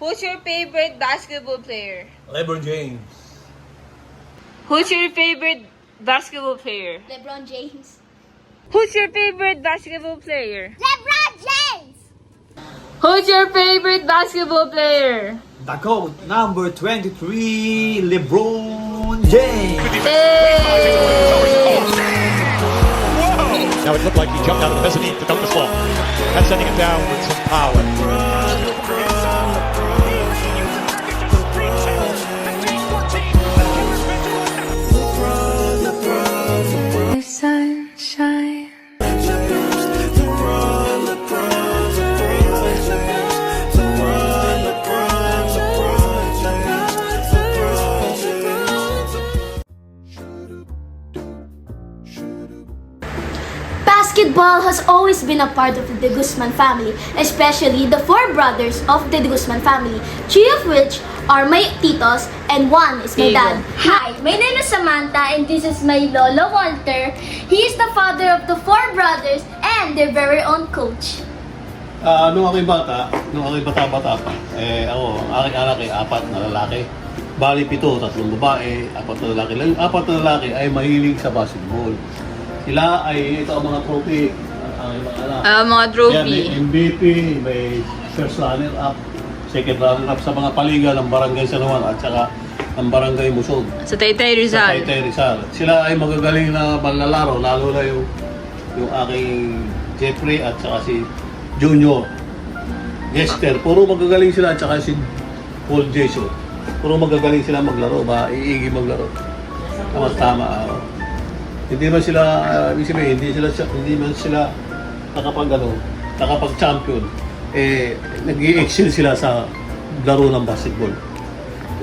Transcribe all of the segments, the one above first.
Who's your favorite basketball player? LeBron James. Who's your favorite basketball player? LeBron James. Who's your favorite basketball player? LeBron James! Who's your favorite basketball player? The GOAT, number 23, LeBron James. Now it looked like he jumped out of the mezzanine to dunk the ball. That's sending it down with some power. Sunshine. Basketball has always been a part of the De Guzman family, especially the four brothers of the De Guzman family, three of which are my titos and one is my dad. Hi, my name is Samantha and this is my lolo Walter. He is the father of the four brothers and their very own coach. Nung ako'y bata pa, ako, ang aking anak ay 4 na lalaki. Bali 7, 3 babae, 4 na lalaki. Yung 4 na lalaki ay mahilig sa basketball. Sila ay, ito ang mga trophy, ang mga anak. Mga Yan, trophy. may MVP, may first runner-up, second runner-up sa mga paliga ng Barangay San Juan at saka ng Barangay Musog. Sa Taytay Sa Rizal. Taytay Rizal. Sila ay magagaling na manlalaro, lalo na yung aking Jeffrey at saka si Junior. Jester, puro magagaling sila at saka si Paul Jason. Puro magagaling sila maglaro, iigi maglaro. Tama-tama. Hindi man sila, hindi man sila nakapag-champion. Nag-i-excel sila sa laro ng basketball.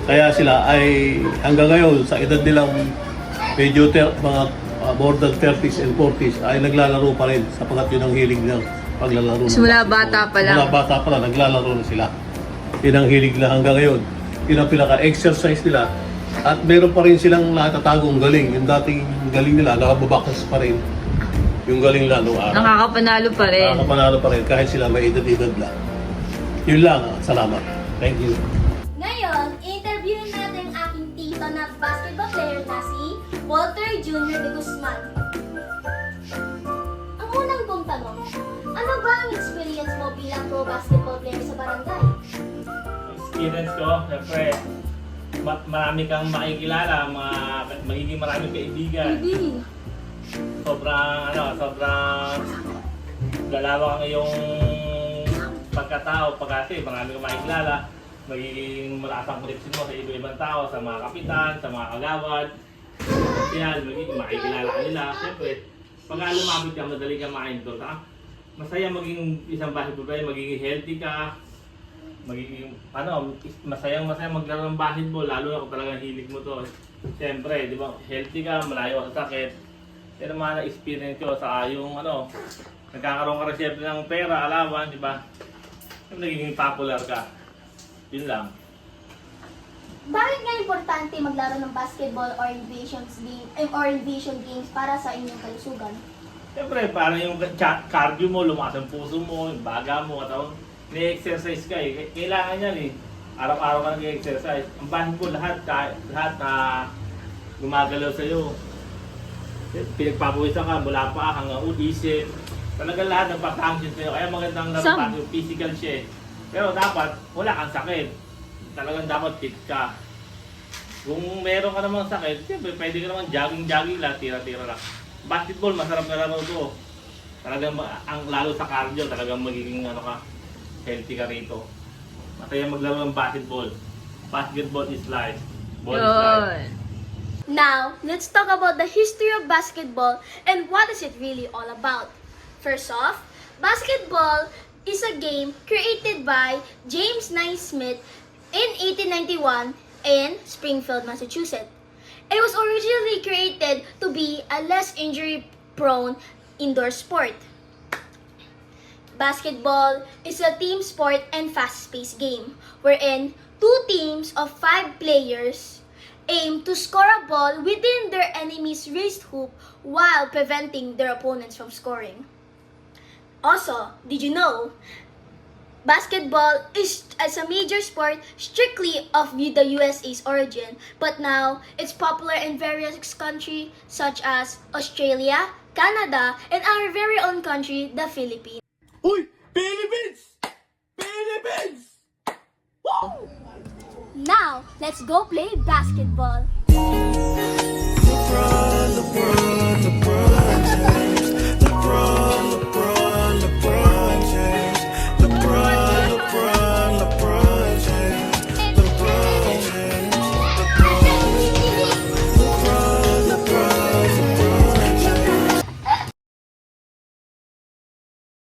Kaya sila ay hanggang ngayon sa edad nilang medyo mga more than 30s and 40s ay naglalaro pa rin sapagkat yun ang hilig ng paglalaro ng Simula basketball. bata pa lang. Simula bata pa lang, naglalaro na sila. Yun ang hilig nila hanggang ngayon. Yun ang pinaka-exercise nila. At meron pa rin silang natatagong galing. Yung dating galing nila, nakababakas pa rin. Yung galing nila noong araw. Nakakapanalo pa rin. Nakapanalo pa rin kahit sila may edad-edad lang. Yun lang. Salamat. Thank you. Ngayon, interviewin natin ang aking tito na basketball player na si Walter Jr. De Guzman. Ang unang kong tanong, ano ba ang experience mo bilang pro basketball player sa barangay? Experience ko, syempre, marami kang makikilala, magiging maraming kaibigan. Sobrang lalawak ang iyong pagkatao kasi marami kang makikilala. Magiging malakas ang connection mo sa iba-ibang tao, sa mga kapitan, sa mga kagawad. Kaya magiging makikilala ka nila. Siyempre, pag lumapit ka, madali ka ma-endorse. Masaya maging isang basketball player, magiging healthy ka. Magiging, masayang maglaro ng basketball, lalo na kung talagang hilig mo to. Siyempre, di ba, healthy ka, malayo sa sakit. Yan ang mga na-experience ko sa yung nagkakaroon ka rin siyempre ng pera, alawan, di ba? Yung nagiging popular ka. Yun lang. Bakit nga importante maglaro ng basketball or invasion games para sa inyong kalusugan? Siyempre, parang yung cardio mo, lumakas ang puso mo, yung baga mo, ni-exercise ka eh. Kailangan yan eh. Araw-araw ka nag-exercise. Ang basketball, lahat na gumagalaw sa'yo. Pinagpapawisan ka mula pa hanggang isip. Talagang lahat nagpa-function sa'yo. Kaya magandang laro yung physical siya eh. Pero dapat, wala kang sakit. Talagang dapat fit ka. Kung meron ka namang sakit, siyempre pwede ka naman jogging-jogging lang, tira-tira lang. Basketball, masarap na laro to. Talagang, lalo sa cardio, talagang magiging healthy ka rito. Masaya maglaro ng basketball. Basketball is life. Ball is life. Now, let's talk about the history of basketball and what is it really all about. First off, basketball is a game created by James Naismith in 1891 in Springfield, Massachusetts. It was originally created to be a less injury-prone indoor sport. Basketball is a team sport and fast-paced game wherein two teams of 5 players aim to score a ball within their enemy's raised hoop while preventing their opponents from scoring. Also, did you know basketball is as a major sport strictly of the USA's origin, but now it's popular in various countries such as Australia, Canada, and our very own country, the Philippines. Uy! Philippines! Philippines! Now, let's go play basketball.